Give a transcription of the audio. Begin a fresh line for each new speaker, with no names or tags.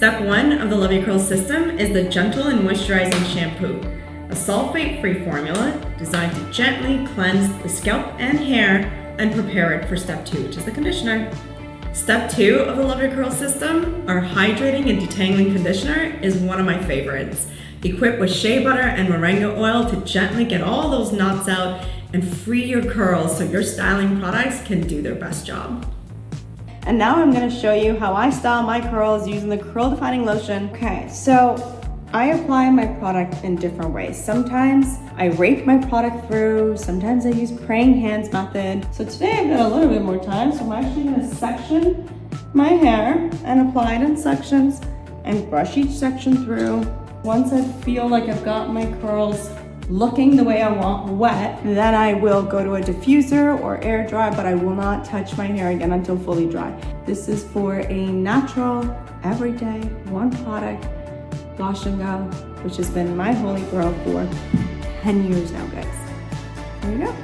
Step 1 of the Love Your Curls system is the Gentle and Moisturizing Shampoo, a sulfate-free formula designed to gently cleanse the scalp and hair and prepare it for Step 2, which is the conditioner. Step 2 of the Love Your Curls system, our Hydrating and Detangling Conditioner, is one of my favorites. Equipped with shea butter and moringa oil to gently get all those knots out and free your curls so your styling products can do their best job. And now I'm going to show you how I style my curls using the Curl Defining Lotion. Okay, so I apply my product in different ways. Sometimes I rake my product through, sometimes I use praying hands method. So today I've got a little bit more time, so I'm actually going to section my hair and apply it in sections and brush each section through. Once I feel like I've got my curls looking the way I want, wet, then I will go to a diffuser or air dry, but I will not touch my hair again until fully dry. This is for a natural, everyday, one product, wash and go, which has been my holy grail for 10 years now, guys. There you go.